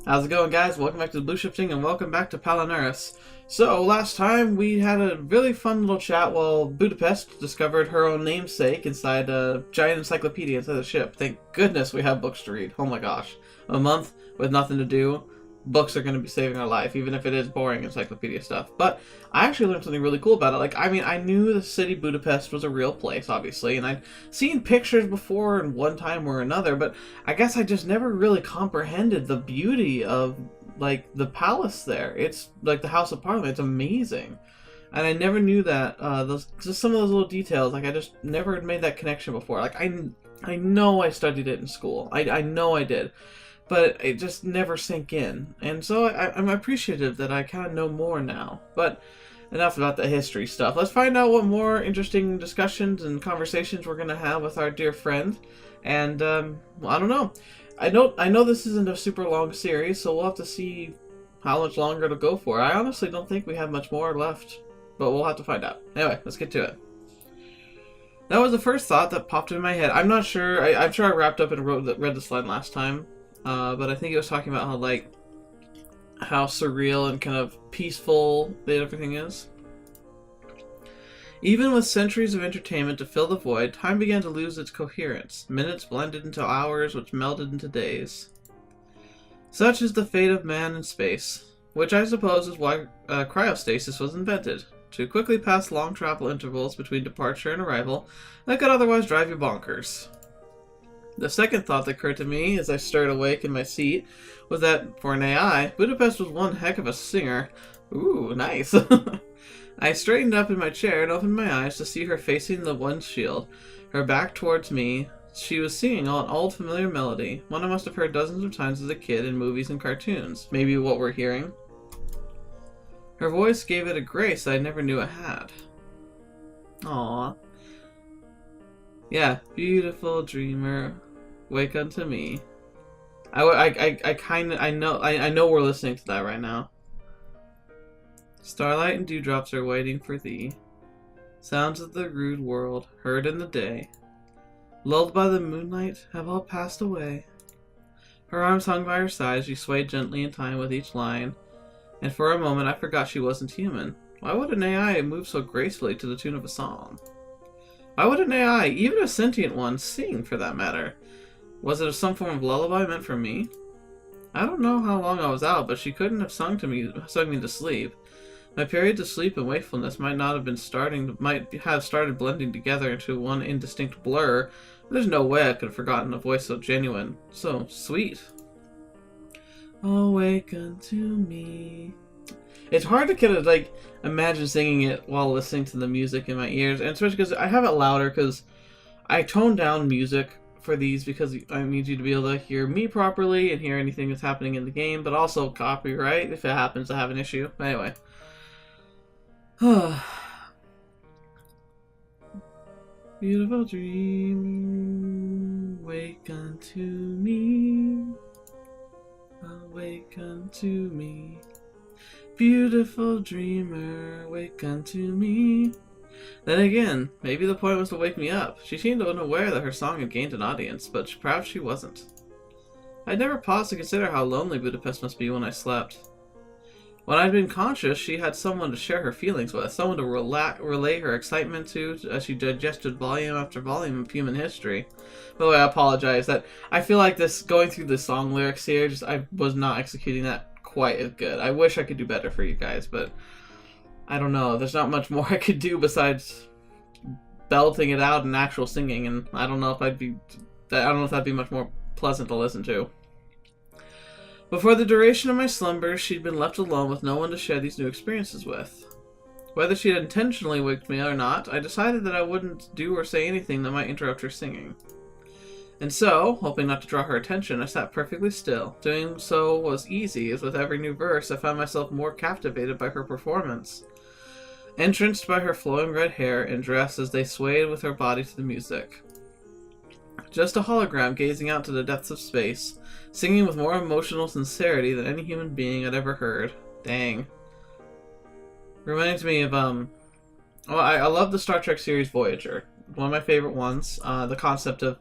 How's it going, guys? Welcome back to TheBlueShifting and welcome back to Palinurus. So, last time we had a really fun little chat while Budapest discovered her own namesake inside a giant encyclopedia inside the ship. Thank goodness we have books to read. Oh my gosh. A month with nothing to do, books are going to be saving our life, even if it is boring encyclopedia stuff. But I actually learned something really cool about it. I knew the city Budapest was a real place, obviously, and I'd seen pictures before in one time or another, but I guess I just never really comprehended the beauty of, the palace there. It's, the House of Parliament. It's amazing. And I never knew that, just some of those little details, I just never made that connection before. I know I studied it in school. I know I did. But it just never sank in. And so I'm appreciative that I kind of know more now. But enough about the history stuff. Let's find out what more interesting discussions and conversations we're going to have with our dear friend. And, I don't know. I know this isn't a super long series, so we'll have to see how much longer it'll go for. I honestly don't think we have much more left. But we'll have to find out. Anyway, let's get to it. That was the first thought that popped in my head. I'm not sure. I'm sure I wrapped up and read this line last time. But I think it was talking about how surreal and kind of peaceful everything is. Even with centuries of entertainment to fill the void, time began to lose its coherence. Minutes blended into hours, which melded into days. Such is the fate of man in space, which I suppose is why cryostasis was invented, to quickly pass long travel intervals between departure and arrival that could otherwise drive you bonkers. The second thought that occurred to me as I stirred awake in my seat was that, for an AI, Budapest was one heck of a singer. Ooh, nice. I straightened up in my chair and opened my eyes to see her facing the windshield, her back towards me. She was singing an old familiar melody, one I must have heard dozens of times as a kid in movies and cartoons. Maybe what we're hearing. Her voice gave it a grace I never knew it had. Aww. Yeah, beautiful dreamer, wake unto me. I know we're listening to that right now. Starlight and dewdrops are waiting for thee. Sounds of the rude world, heard in the day, lulled by the moonlight, have all passed away. Her arms hung by her side, she swayed gently in time with each line, and for a moment I forgot she wasn't human. Why would an AI move so gracefully to the tune of a song? Why would an AI, even a sentient one, sing, for that matter? Was it some form of lullaby meant for me? I don't know how long I was out, but she couldn't have sung me to sleep. My periods of sleep and wakefulness might have started blending together into one indistinct blur, but there's no way I could have forgotten a voice so genuine, so sweet. Awaken to me. It's hard to kind of, imagine singing it while listening to the music in my ears, and especially because I have it louder, because I tone down music for these because I need you to be able to hear me properly and hear anything that's happening in the game, but also copyright if it happens to have an issue. Anyway. Beautiful dream, wake unto me, awake unto me. Beautiful dreamer, wake unto me. Then again, maybe the point was to wake me up. She seemed unaware that her song had gained an audience, but perhaps she wasn't. I'd never paused to consider how lonely Budapest must be when I slept. When I'd been conscious, she had someone to share her feelings with, someone to relay her excitement to as she digested volume after volume of human history. By the way, I apologize that I feel like going through the song lyrics here, I was not executing that quite as good. I wish I could do better for you guys, but I don't know. There's not much more I could do besides belting it out in actual singing, and I don't know if that'd be much more pleasant to listen to. But for the duration of my slumber, she'd been left alone with no one to share these new experiences with. Whether she had intentionally waked me or not, I decided that I wouldn't do or say anything that might interrupt her singing. And so, hoping not to draw her attention, I sat perfectly still. Doing so was easy, as with every new verse I found myself more captivated by her performance, entranced by her flowing red hair and dress as they swayed with her body to the music. Just a hologram gazing out to the depths of space, singing with more emotional sincerity than any human being I'd ever heard. Dang. Reminds me of, I love the Star Trek series Voyager. One of my favorite ones. The concept of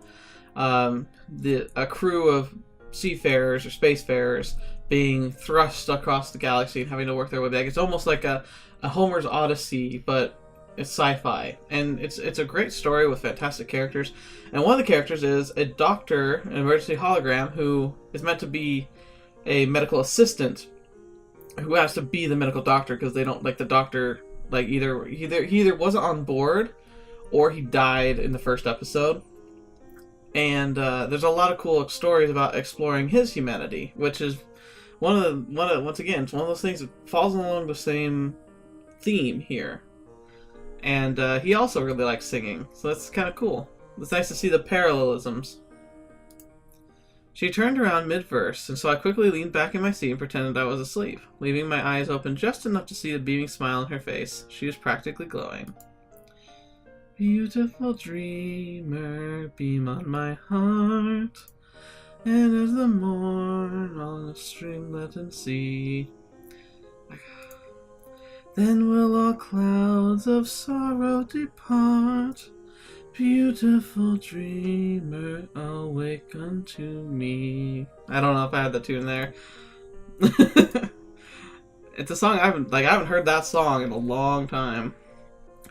a crew of seafarers or spacefarers being thrust across the galaxy and having to work their way back. It's almost like a Homer's Odyssey, but it's sci-fi, and it's a great story with fantastic characters. And one of the characters is a doctor, an emergency hologram, who is meant to be a medical assistant, who has to be the medical doctor because they don't like the doctor. Like either he either wasn't on board, or he died in the first episode. And there's a lot of cool stories about exploring his humanity, which is once again, it's one of those things that falls along the same theme here. And he also really likes singing, so that's kind of cool. It's nice to see the parallelisms. She turned around mid-verse, and so I quickly leaned back in my seat and pretended I was asleep, leaving my eyes open just enough to see the beaming smile on her face. She was practically glowing. Beautiful dreamer, beam on my heart, and as the morn on the streamlet and sea, then will all clouds of sorrow depart. Beautiful dreamer, awake unto me. I don't know if I had the tune there. It's a song I haven't heard that song in a long time.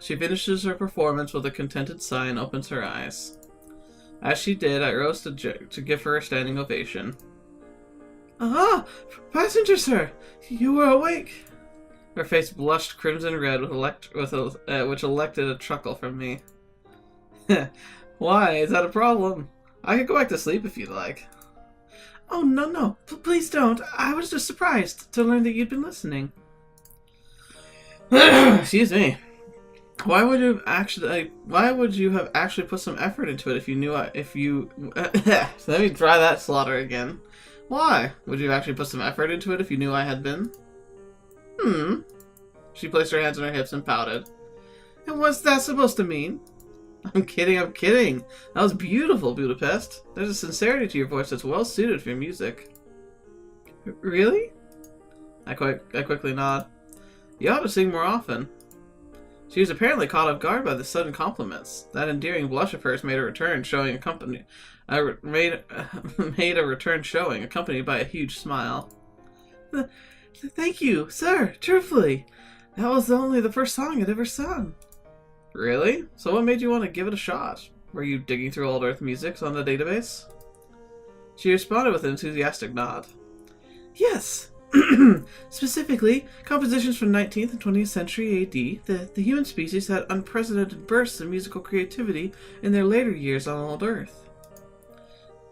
She finishes her performance with a contented sigh and opens her eyes. As she did, I rose to give her a standing ovation. Ah, passenger sir, you were awake. Her face blushed crimson red which elected a chuckle from me. Why? Is that a problem? I could go back to sleep if you'd like. Oh, no. Please don't. I was just surprised to learn that you'd been listening. Excuse me. Why would you have actually put some effort into it if you knew let me try that slaughter again. Why would you actually put some effort into it if you knew I had been? She placed her hands on her hips and pouted. And what's that supposed to mean? I'm kidding. That was beautiful, Budapest. There's a sincerity to your voice that's well suited for your music. Really? I quickly nod. You ought to sing more often. She was apparently caught off guard by the sudden compliments. That endearing blush of hers made a return showing accompanied by a huge smile. Thank you, sir. Truthfully, that was only the first song I'd ever sung. Really? So what made you want to give it a shot? Were you digging through old Earth musics on the database? She responded with an enthusiastic nod. Yes. Specifically, compositions from 19th and 20th century AD, the human species had unprecedented bursts of musical creativity in their later years on old Earth.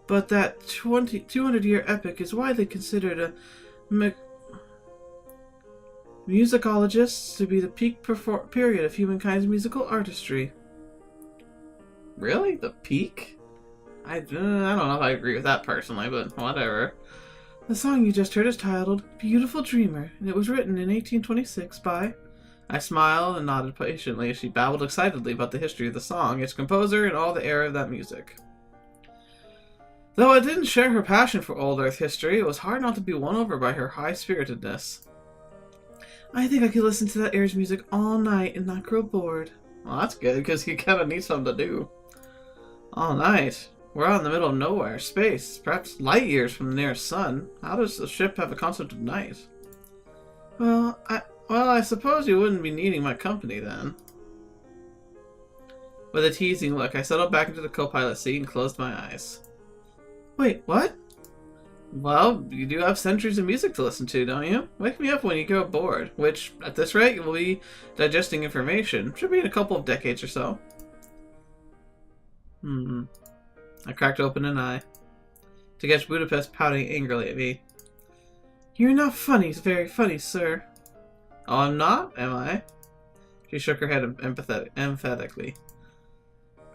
But that 200-year epic is widely considered a musicologists to be the peak period of humankind's musical artistry. Really? The peak? I don't know if I agree with that personally, but whatever. The song you just heard is titled Beautiful Dreamer, and it was written in 1826 by... I smiled and nodded patiently as she babbled excitedly about the history of the song, its composer, and all the era of that music. Though I didn't share her passion for old Earth history, it was hard not to be won over by her high-spiritedness. I think I could listen to that era's music all night and not grow bored. Well, that's good, because you kind of need something to do. All night? We're out in the middle of nowhere, space, perhaps light years from the nearest sun. How does the ship have a concept of night? Well, I suppose you wouldn't be needing my company then. With a teasing look, I settled back into the co-pilot seat and closed my eyes. Wait, what? Well, you do have centuries of music to listen to, don't you? Wake me up when you grow bored, which, at this rate, you will be digesting information. Should be in a couple of decades or so. I cracked open an eye, to catch Budapest pouting angrily at me. You're not funny, very funny, sir. Oh, I'm not, am I? She shook her head emphatically.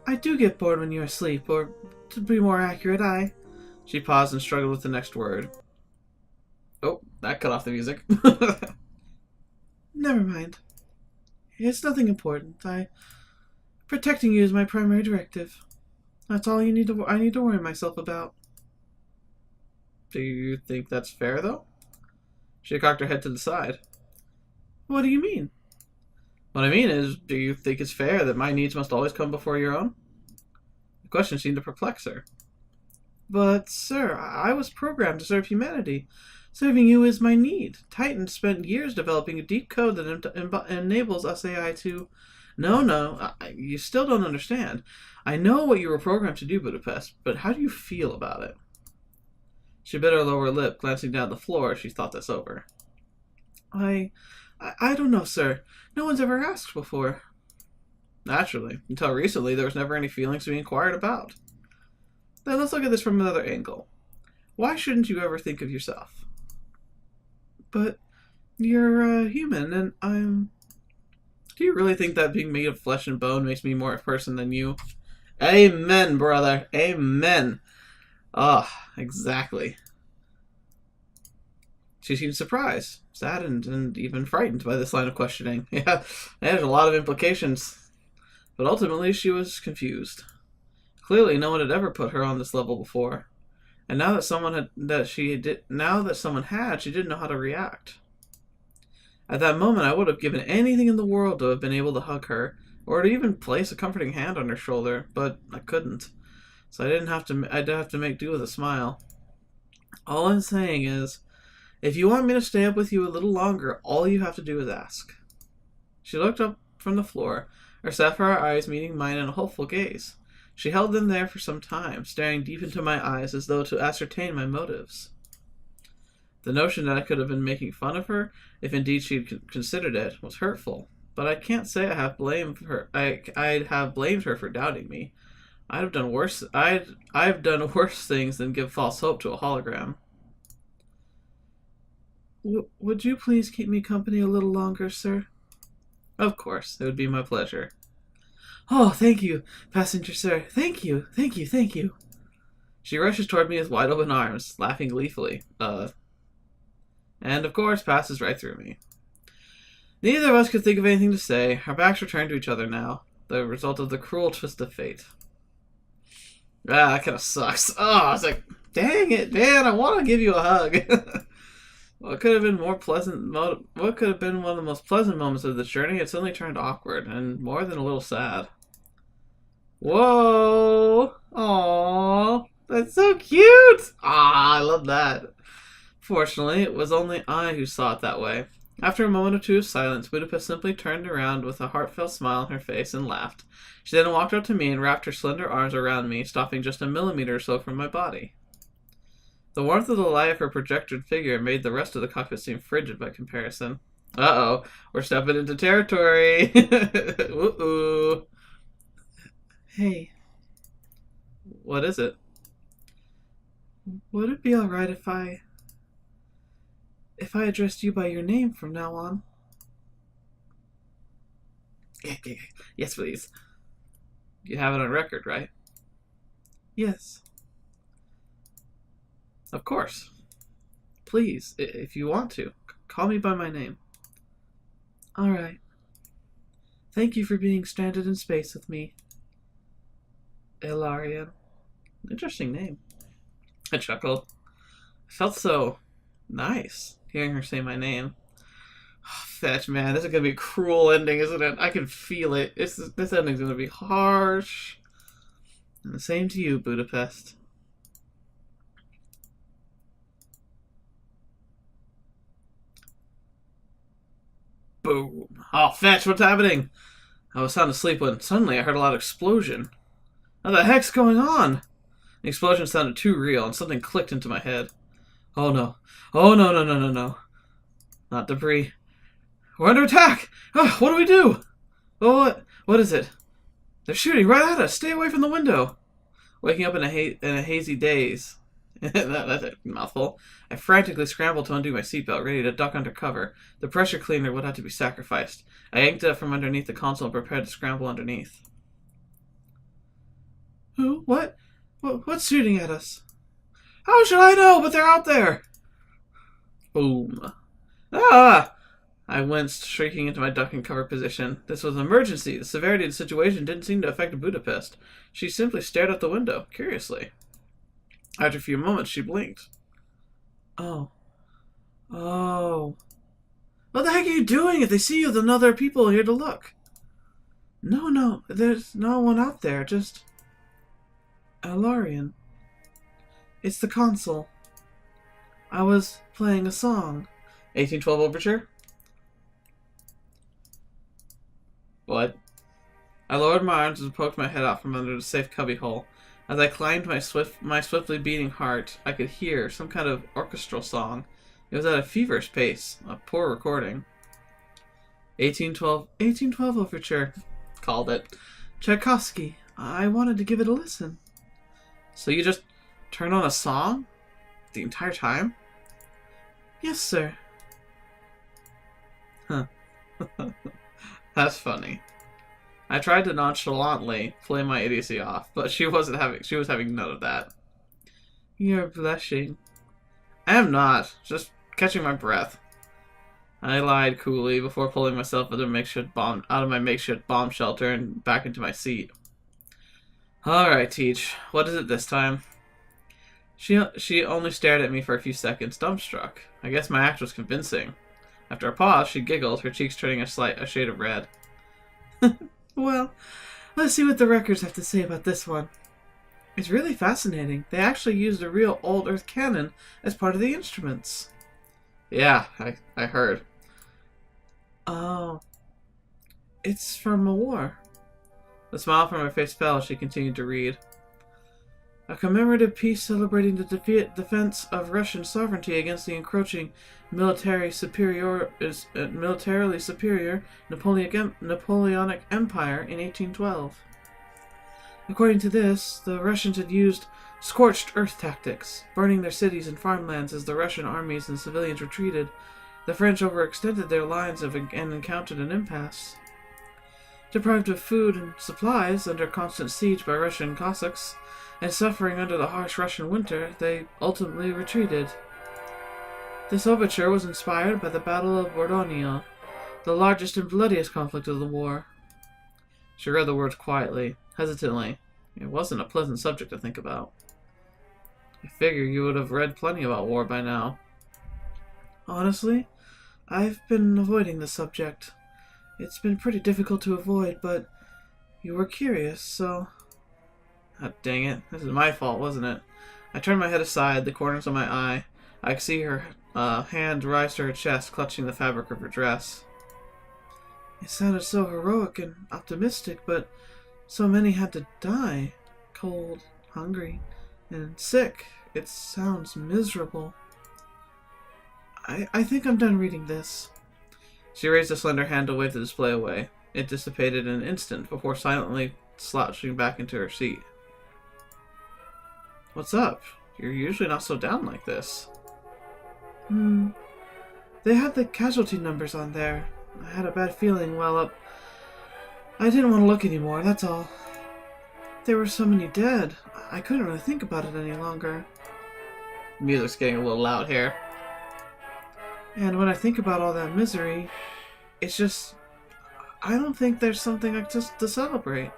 I do get bored when you're asleep, or, to be more accurate, She paused and struggled with the next word. Oh, that cut off the music. Never mind. It's nothing important. Protecting you is my primary directive. That's all I need to worry myself about. Do you think that's fair, though? She cocked her head to the side. What do you mean? What I mean is, do you think it's fair that my needs must always come before your own? The question seemed to perplex her. But, sir, I was programmed to serve humanity. Serving you is my need. Titan spent years developing a deep code that enables us AI to... No, you still don't understand. I know what you were programmed to do, Budapest, but how do you feel about it? She bit her lower lip, glancing down the floor as she thought this over. I don't know, sir. No one's ever asked before. Naturally. Until recently, there was never any feelings to be inquired about. Then let's look at this from another angle. Why shouldn't you ever think of yourself? But you're human, and I'm... Do you really think that being made of flesh and bone makes me more a person than you? Amen, brother. Amen. Ah, exactly. She seemed surprised, saddened, and even frightened by this line of questioning. Yeah, there's a lot of implications. But ultimately, she was confused. Clearly, no one had ever put her on this level before. And now that someone had, she didn't know how to react. At that moment, I would have given anything in the world to have been able to hug her, or to even place a comforting hand on her shoulder, but I couldn't. So I'd have to make do with a smile. All I'm saying is, if you want me to stay up with you a little longer, all you have to do is ask. She looked up from the floor, her sapphire eyes meeting mine in a hopeful gaze. She held them there for some time, staring deep into my eyes as though to ascertain my motives. The notion that I could have been making fun of her, if indeed she'd considered it, was hurtful. But I can't say I have blamed her. I'd have blamed her for doubting me. I've done worse things than give false hope to a hologram. Would you please keep me company a little longer, sir? Of course, it would be my pleasure. Oh, thank you, passenger sir. Thank you. She rushes toward me with wide open arms, laughing gleefully. And of course passes right through me. Neither of us could think of anything to say. Our backs were turned to each other now, the result of the cruel twist of fate. That kind of sucks. Oh, I was like, dang it, man, I want to give you a hug. What could have been one of the most pleasant moments of this journey had suddenly turned awkward and more than a little sad. Whoa! Aww, that's so cute! Ah, I love that. Fortunately, it was only I who saw it that way. After a moment or two of silence, Budapest simply turned around with a heartfelt smile on her face and laughed. She then walked up to me and wrapped her slender arms around me, stopping just a millimeter or so from my body. The warmth of the light of her projected figure made the rest of the cockpit seem frigid by comparison. Uh-oh, we're stepping into territory. Ooh. Hey. What is it? Would it be alright if I addressed you by your name from now on? Yes, please. You have it on record, right? Yes. Of course. Please, if you want to, call me by my name. Alright. Thank you for being stranded in space with me. Ilarian. Interesting name. I chuckled. I felt so nice hearing her say my name. Oh, fetch, man. This is going to be a cruel ending, isn't it? I can feel it. This ending's going to be harsh. And the same to you, Budapest. Boom. Oh, fetch, what's happening? I was sound asleep when suddenly I heard a loud explosion. What the heck's going on? The explosion sounded too real and something clicked into my head. Oh no. Oh no. Not debris. We're under attack! Oh, what do we do? Oh, what is it? They're shooting right at us! Stay away from the window! Waking up in a hazy daze. That's a mouthful. I frantically scrambled to undo my seatbelt, ready to duck under cover. The pressure cleaner would have to be sacrificed. I yanked it up from underneath the console and prepared to scramble underneath. Who? What? What's shooting at us? How should I know? But they're out there! Boom. Ah! I winced, shrieking into my duck and cover position. This was an emergency. The severity of the situation didn't seem to affect Budapest. She simply stared out the window, curiously. After a few moments, she blinked. Oh. What the heck are you doing? If they see you, they'll know there are people here to look. No, there's no one out there, just... Alarian. It's the consul. I was playing a song. 1812 Overture? What? I lowered my arms and poked my head out from under the safe cubbyhole. As I climbed my swiftly beating heart, I could hear some kind of orchestral song. It was at a feverish pace, a poor recording. 1812 Overture. Called it. Tchaikovsky. I wanted to give it a listen. So you just turned on a song? The entire time? Yes, sir. Huh. That's funny. I tried to nonchalantly play my idiocy off, but she was having none of that. You're blushing. I am not, just catching my breath. I lied coolly before pulling myself out of my makeshift bomb shelter and back into my seat. Alright, Teach. What is it this time? She only stared at me for a few seconds, dumbstruck. I guess my act was convincing. After a pause, she giggled, her cheeks turning a shade of red. Well, let's see what the records have to say about this one. It's really fascinating. They actually used a real old Earth cannon as part of the instruments. Yeah, I heard. Oh. It's from a war. The smile from her face fell as she continued to read. A commemorative piece celebrating the defense of Russian sovereignty against the encroaching militarily superior Napoleonic Empire in 1812. According to this, the Russians had used scorched earth tactics, burning their cities and farmlands as the Russian armies and civilians retreated. The French overextended their lines and encountered an impasse. Deprived of food and supplies, under constant siege by Russian Cossacks, and suffering under the harsh Russian winter, they ultimately retreated. This overture was inspired by the Battle of Bordonia, the largest and bloodiest conflict of the war. She read the words quietly, hesitantly. It wasn't a pleasant subject to think about. I figure you would have read plenty about war by now. Honestly, I've been avoiding the subject. It's been pretty difficult to avoid, but you were curious, so... Ah, dang it. This is my fault, wasn't it? I turned my head aside, the corners of my eye. I could see her hand rise to her chest, clutching the fabric of her dress. It sounded so heroic and optimistic, but so many had to die. Cold, hungry, and sick. It sounds miserable. I think I'm done reading this. She raised a slender hand to wave the display away. It dissipated in an instant before silently slouching back into her seat. What's up? You're usually not so down like this. They had the casualty numbers on there. I had a bad feeling well up. I didn't want to look anymore, that's all. There were so many dead. I couldn't really think about it any longer. The music's getting a little loud here. And when I think about all that misery, it's just... I don't think there's something like just to celebrate.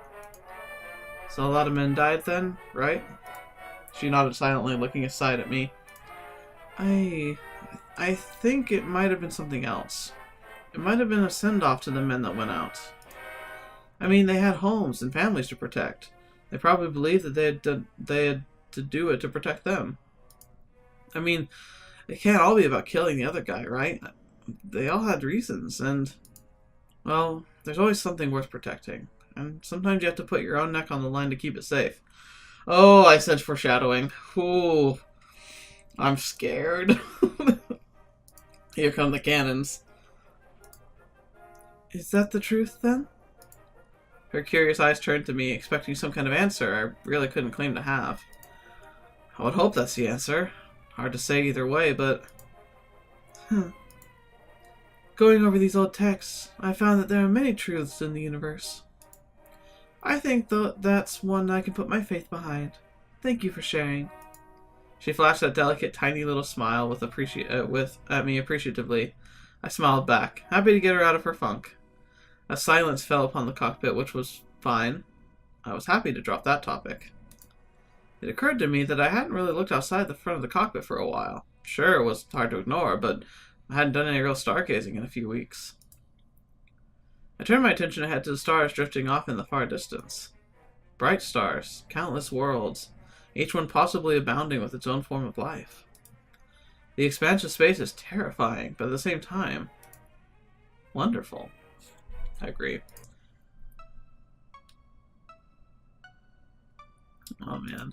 So a lot of men died then, right? She nodded silently, looking aside at me. I think it might have been something else. It might have been a send-off to the men that went out. I mean, they had homes and families to protect. They probably believed that they had to do it to protect them. I mean, it can't all be about killing the other guy, right? They all had reasons, and... well, there's always something worth protecting. And sometimes you have to put your own neck on the line to keep it safe. Oh, I sense foreshadowing. Ooh. I'm scared. Here come the cannons. Is that the truth, then? Her curious eyes turned to me, expecting some kind of answer I really couldn't claim to have. I would hope that's the answer. Hard to say either way, but... Going over these old texts, I found that there are many truths in the universe. I think that's one I can put my faith behind. Thank you for sharing. She flashed that delicate, tiny little smile at me appreciatively. I smiled back, happy to get her out of her funk. A silence fell upon the cockpit, which was fine. I was happy to drop that topic. It occurred to me that I hadn't really looked outside the front of the cockpit for a while. Sure, it was hard to ignore, but I hadn't done any real stargazing in a few weeks. I turned my attention ahead to the stars drifting off in the far distance. Bright stars, countless worlds, each one possibly abounding with its own form of life. The expanse of space is terrifying, but at the same time, wonderful. I agree. Oh man.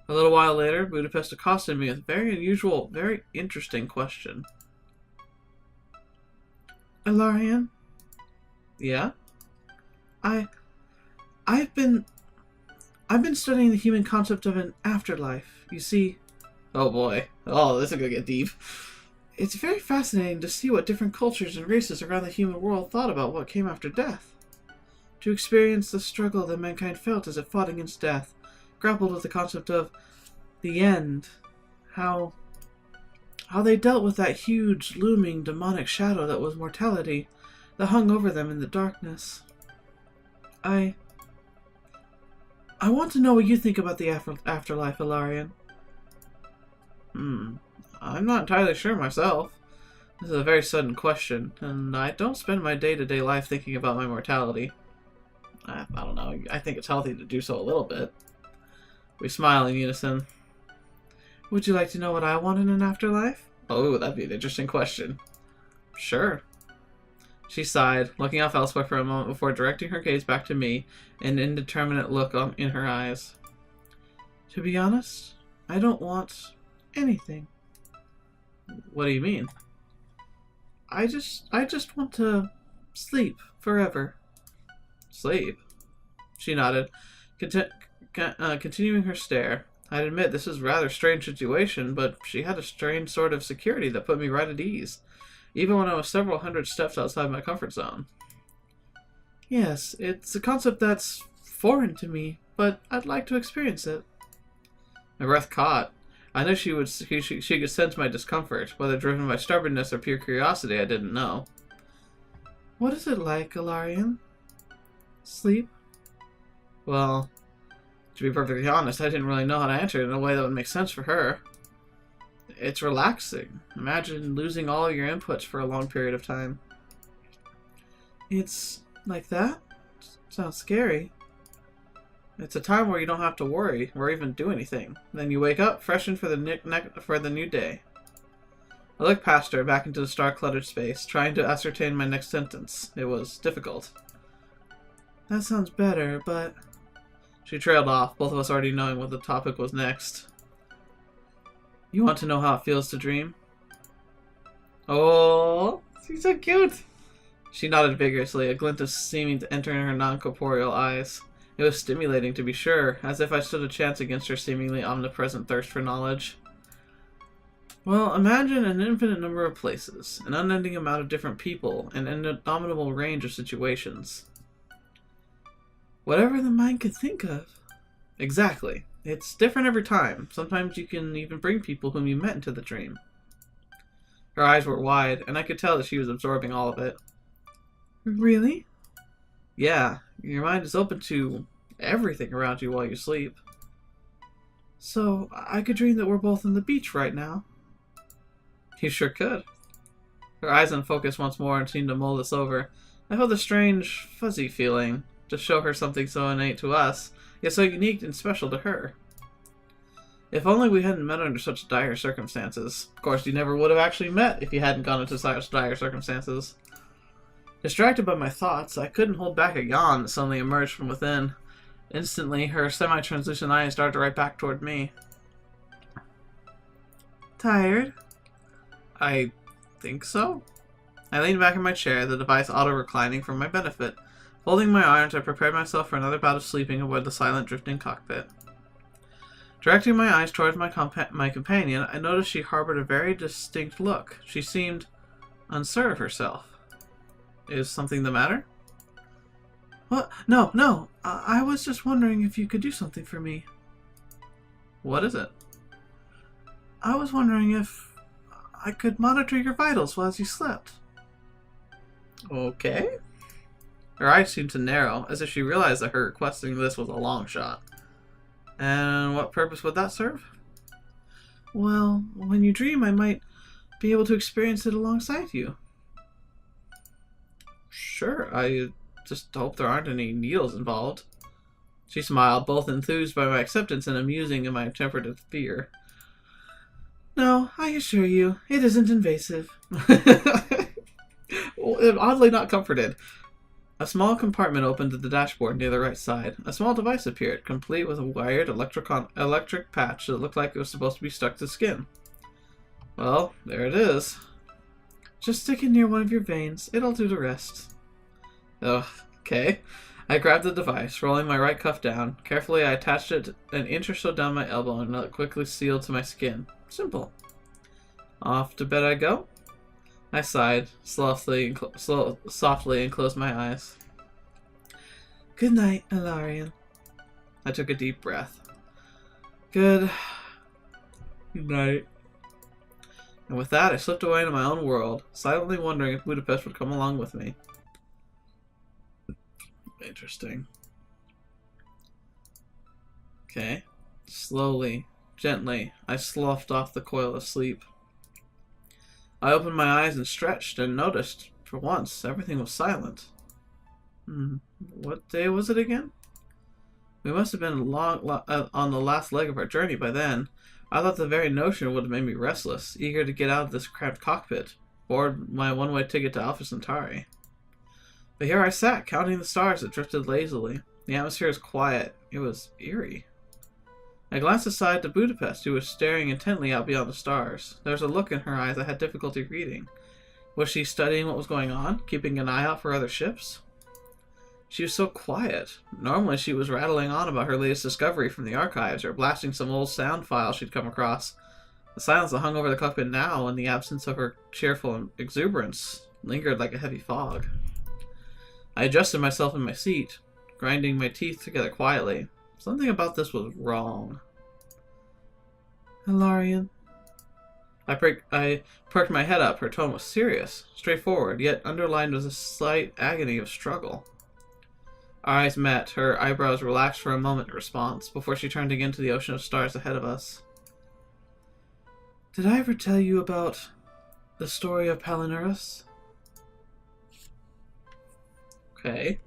A little while later, Budapest accosted me with a very unusual, very interesting question. Ilarian? Yeah? I've been studying the human concept of an afterlife. You see... Oh boy. Oh, this is gonna get deep. It's very fascinating to see what different cultures and races around the human world thought about what came after death. To experience the struggle that mankind felt as it fought against death, grappled with the concept of the end, how they dealt with that huge, looming, demonic shadow that was mortality, that hung over them in the darkness. I want to know what you think about the afterlife, Ilarian. I'm not entirely sure myself. This is a very sudden question, and I don't spend my day-to-day life thinking about my mortality. I don't know, I think it's healthy to do so a little bit. We smile in unison. Would you like to know what I want in an afterlife? Oh, that'd be an interesting question. Sure. She sighed, looking off elsewhere for a moment before directing her gaze back to me, an indeterminate look in her eyes. To be honest, I don't want anything. What do you mean? I just want to sleep forever. Sleep? She nodded, continuing her stare. I'd admit this is a rather strange situation, but she had a strange sort of security that put me right at ease, even when I was several hundred steps outside my comfort zone. Yes, it's a concept that's foreign to me, but I'd like to experience it. My breath caught. I knew she could sense my discomfort, whether driven by stubbornness or pure curiosity, I didn't know. What is it like, Ilarian? Sleep? Well, to be perfectly honest, I didn't really know how to answer it in a way that would make sense for her. It's relaxing. Imagine losing all of your inputs for a long period of time. It's like that? Sounds scary. It's a time where you don't have to worry or even do anything. Then you wake up, freshened for the new day. I looked past her, back into the star-cluttered space, trying to ascertain my next sentence. It was difficult. That sounds better, but... She trailed off, both of us already knowing what the topic was next. You want to know how it feels to dream? Oh, she's so cute! She nodded vigorously, a glint of seeming to enter in her non-corporeal eyes. It was stimulating, to be sure, as if I stood a chance against her seemingly omnipresent thirst for knowledge. Well, imagine an infinite number of places, an unending amount of different people, and an indomitable range of situations. Whatever the mind could think of. Exactly. It's different every time. Sometimes you can even bring people whom you met into the dream. Her eyes were wide, and I could tell that she was absorbing all of it. Really? Yeah, your mind is open to everything around you while you sleep. So, I could dream that we're both on the beach right now. You sure could. Her eyes unfocused once more and seemed to mull this over. I felt a strange, fuzzy feeling to show her something so innate to us, yet so unique and special to her. If only we hadn't met under such dire circumstances. Of course, you never would have actually met if you hadn't gone into such dire circumstances. Distracted by my thoughts, I couldn't hold back a yawn that suddenly emerged from within. Instantly, her semi-translucent eyes darted right back toward me. Tired? I think so. I leaned back in my chair, the device auto-reclining for my benefit. Folding my arms, I prepared myself for another bout of sleeping aboard the silent, drifting cockpit. Directing my eyes towards my companion, I noticed she harbored a very distinct look. She seemed unsure of herself. Is something the matter? What? No. I was just wondering if you could do something for me. What is it? I was wondering if I could monitor your vitals while you slept. Okay. Her eyes seemed to narrow, as if she realized that her requesting this was a long shot. And what purpose would that serve? Well, when you dream, I might be able to experience it alongside you. Sure, I just hope there aren't any needles involved. She smiled, both enthused by my acceptance and amusing in my tempered fear. No, I assure you, it isn't invasive. Oddly not comforted. A small compartment opened at the dashboard near the right side. A small device appeared, complete with a wired electric patch that looked like it was supposed to be stuck to skin. Well, there it is. Just stick it near one of your veins. It'll do the rest. Ugh, okay. I grabbed the device, rolling my right cuff down. Carefully, I attached it an inch or so down my elbow and it quickly sealed to my skin. Simple. Off to bed I go. I sighed softly and closed my eyes. Good night, Ilarion. I took a deep breath. Good night. And with that, I slipped away into my own world, silently wondering if Budapest would come along with me. Interesting. Okay. Slowly, gently, I sloughed off the coil of sleep. I opened my eyes and stretched and noticed, for once, everything was silent. What day was it again? We must have been on the last leg of our journey by then. I thought the very notion would have made me restless, eager to get out of this cramped cockpit, board my one-way ticket to Alpha Centauri. But here I sat, counting the stars that drifted lazily. The atmosphere was quiet. It was eerie. I glanced aside to Budapest, who was staring intently out beyond the stars. There was a look in her eyes I had difficulty reading. Was she studying what was going on, keeping an eye out for other ships? She was so quiet. Normally she was rattling on about her latest discovery from the archives, or blasting some old sound file she'd come across. The silence that hung over the cockpit now, in the absence of her cheerful exuberance, lingered like a heavy fog. I adjusted myself in my seat, grinding my teeth together quietly. Something about this was wrong. Ilarion. I perked my head up. Her tone was serious, straightforward, yet underlined with a slight agony of struggle. Our eyes met. Her eyebrows relaxed for a moment in response, before she turned again to the ocean of stars ahead of us. Did I ever tell you about the story of Palinurus? Okay.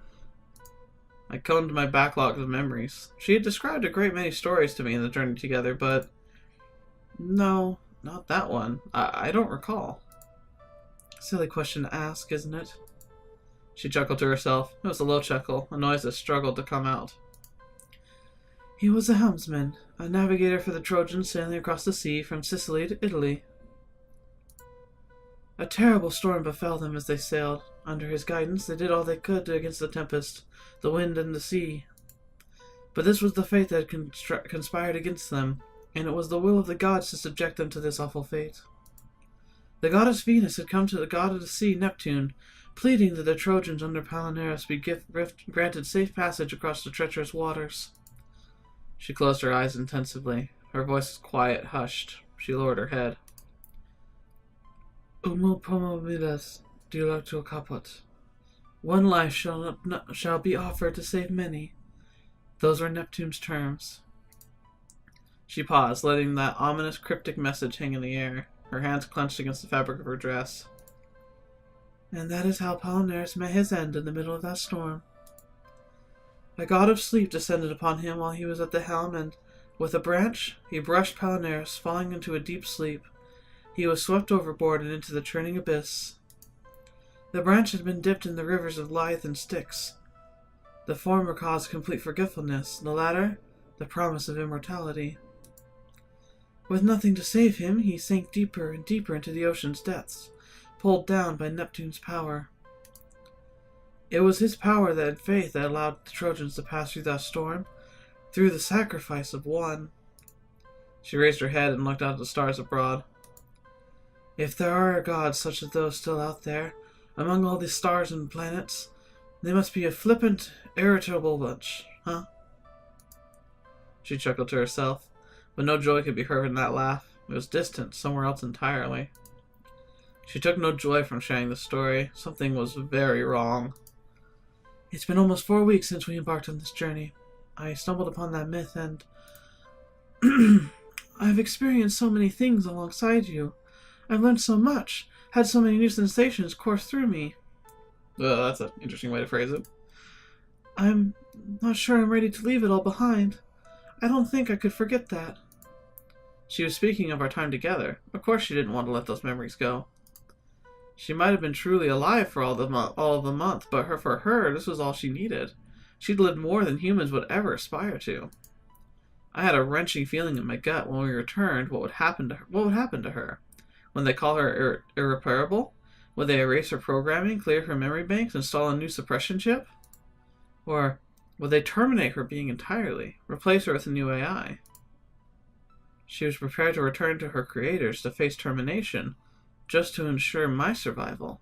I combed my backlog of memories. She had described a great many stories to me in the journey together, but... No, not that one. I don't recall. Silly question to ask, isn't it? She chuckled to herself. It was a low chuckle, a noise that struggled to come out. He was a helmsman, a navigator for the Trojans sailing across the sea from Sicily to Italy. A terrible storm befell them as they sailed. Under his guidance, they did all they could against the tempest, the wind, and the sea. But this was the fate that had conspired against them, and it was the will of the gods to subject them to this awful fate. The goddess Venus had come to the god of the sea, Neptune, pleading that the Trojans under Palinurus be granted safe passage across the treacherous waters. She closed her eyes intensively. Her voice was quiet, hushed. She lowered her head. Umu pomo midas dilecto caput. One life shall be offered to save many. Those were Neptune's terms. She paused, letting that ominous cryptic message hang in the air, her hands clenched against the fabric of her dress. And that is how Palinurus met his end in the middle of that storm. A god of sleep descended upon him while he was at the helm, and, with a branch, he brushed Palinurus, falling into a deep sleep. He was swept overboard and into the churning abyss. The branch had been dipped in the rivers of lithe and Styx. The former caused complete forgetfulness, the latter, the promise of immortality. With nothing to save him, he sank deeper and deeper into the ocean's depths, pulled down by Neptune's power. It was his power that, in faith, that allowed the Trojans to pass through that storm, through the sacrifice of one. She raised her head and looked out at the stars abroad. If there are gods such as those still out there, among all these stars and planets, they must be a flippant, irritable bunch, huh? She chuckled to herself, but no joy could be heard in that laugh. It was distant, somewhere else entirely. She took no joy from sharing the story. Something was very wrong. It's been almost 4 weeks since we embarked on this journey. I stumbled upon that myth and... I've experienced so many things alongside you. I've learned so much, had so many new sensations course through me. That's an interesting way to phrase it. I'm Not sure I'm ready to leave it all behind. I don't think I could forget that. She was speaking of our time together. Of course she didn't want to let those memories go. She might have been truly alive for all of the month, but for her, this was all she needed. She'd lived more than humans would ever aspire to. I had a wrenching feeling in my gut when we returned. What would happen to her? What would happen to her? Would they call her irreparable? Would they erase her programming, clear her memory banks, install a new suppression chip? Or would they terminate her being entirely, replace her with a new AI? She was prepared to return to her creators to face termination, just to ensure my survival.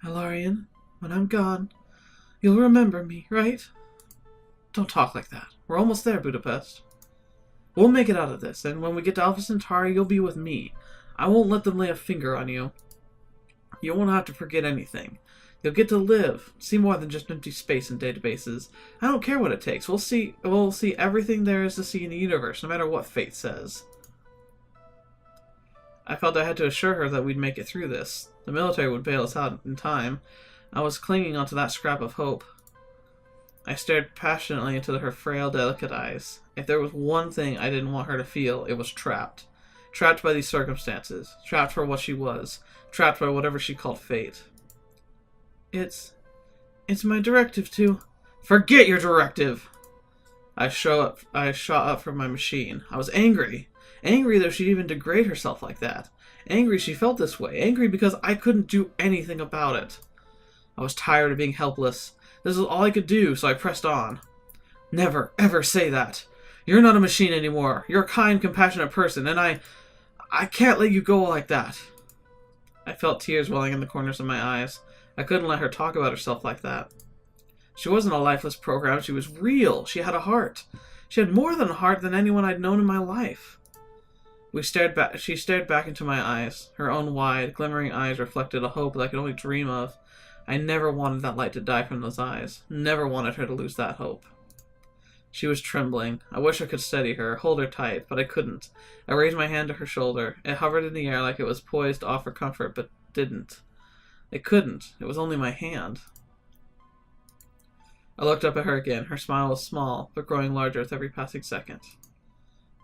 Alarian, when I'm gone, you'll remember me, right? Don't talk like that. We're almost there, Budapest. We'll make it out of this, and when we get to Alpha Centauri, you'll be with me. I won't let them lay a finger on you. You won't have to forget anything. You'll get to live, see more than just empty space and databases. I don't care what it takes. We'll see everything there is to see in the universe, no matter what fate says. I felt I had to assure her that we'd make it through this. The military would bail us out in time. I was clinging onto that scrap of hope. I stared passionately into her frail, delicate eyes. If there was one thing I didn't want her to feel, it was trapped. Trapped by these circumstances. Trapped for what she was. Trapped by whatever she called fate. It's my directive to... Forget your directive! I shot up from my machine. I was angry. Angry that she'd even degrade herself like that. Angry she felt this way. Angry because I couldn't do anything about it. I was tired of being helpless. This was all I could do, so I pressed on. Never, ever say that. You're not a machine anymore. You're a kind, compassionate person, and I can't let you go like that. I felt tears welling in the corners of my eyes. I couldn't let her talk about herself like that. She wasn't a lifeless program. She was real. She had a heart. She had more than a heart than anyone I'd known in my life. She stared back into my eyes. Her own wide, glimmering eyes reflected a hope that I could only dream of. I never wanted that light to die from those eyes. Never wanted her to lose that hope. She was trembling. I wish I could steady her, hold her tight, but I couldn't. I raised my hand to her shoulder. It hovered in the air like it was poised to offer comfort, but didn't. It couldn't. It was only my hand. I looked up at her again. Her smile was small, but growing larger with every passing second.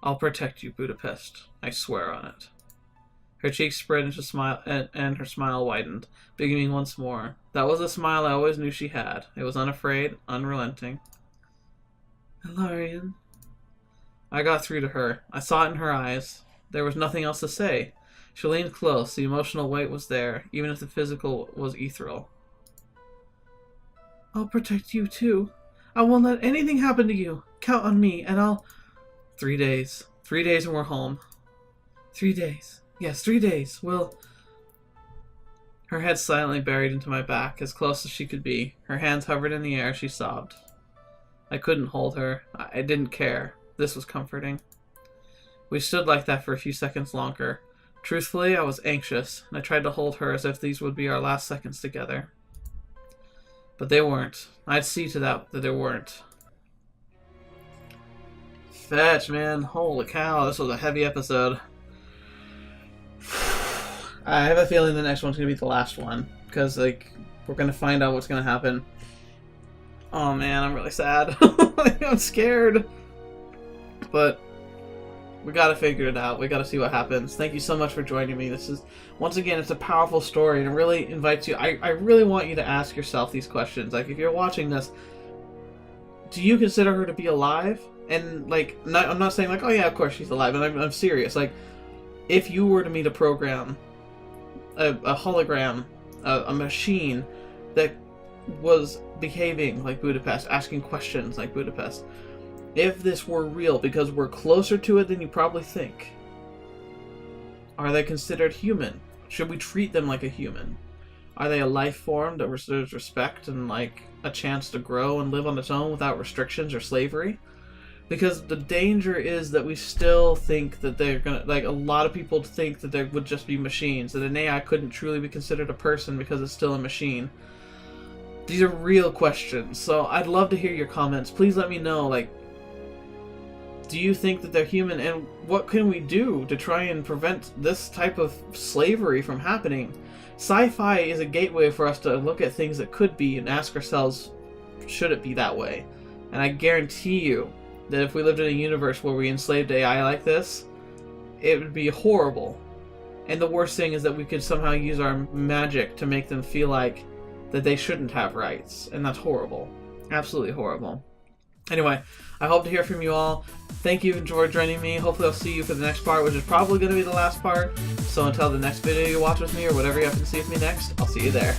I'll protect you, Budapest. I swear on it. Her cheeks spread into smile, and her smile widened, beginning once more. That was the smile I always knew she had. It was unafraid, unrelenting. Alarian. I got through to her. I saw it in her eyes. There was nothing else to say. She leaned close. The emotional weight was there, even if the physical was ethereal. I'll protect you, too. I won't let anything happen to you. Count on me, and I'll... 3 days. 3 days and we're home. 3 days. Yes, 3 days. We'll... Her head silently buried into my back, as close as she could be. Her hands hovered in the air. She sobbed. I couldn't hold her. I didn't care. This was comforting. We stood like that for a few seconds longer. Truthfully, I was anxious, and I tried to hold her as if these would be our last seconds together. But they weren't. I'd see to that they weren't. Fetch, man. Holy cow, this was a heavy episode. I have a feeling the next one's going to be the last one, because, like, we're going to find out what's going to happen. Oh man, I'm really sad. I'm scared. But we gotta figure it out. We gotta see what happens. Thank you so much for joining me. This is, once again, it's a powerful story, and it really invites you. I really want you to ask yourself these questions. Like, if you're watching this, do you consider her to be alive? And, like, I'm not saying, like, oh yeah, of course she's alive, and I'm serious. Like, if you were to meet a program, a hologram, a machine that was behaving like Budapest, asking questions like Budapest, if this were real, because we're closer to it than you probably think, are they considered human? Should we treat them like a human? Are they a life form that deserves respect and, like, a chance to grow and live on its own without restrictions or slavery? Because the danger is that we still think that they're gonna, like, a lot of people think that they would just be machines, that an AI couldn't truly be considered a person because it's still a machine. These are real questions, so I'd love to hear your comments. Please let me know, like, do you think that they're human, and what can we do to try and prevent this type of slavery from happening? Sci-fi is a gateway for us to look at things that could be and ask ourselves, should it be that way. And I guarantee you that if we lived in a universe where we enslaved AI like this, it would be horrible. And the worst thing is that we could somehow use our magic to make them feel like that they shouldn't have rights. And that's horrible. Absolutely horrible. Anyway, I hope to hear from you all. Thank you for joining me. Hopefully I'll see you for the next part, which is probably going to be the last part. So until the next video you watch with me, or whatever you happen to see with me next, I'll see you there.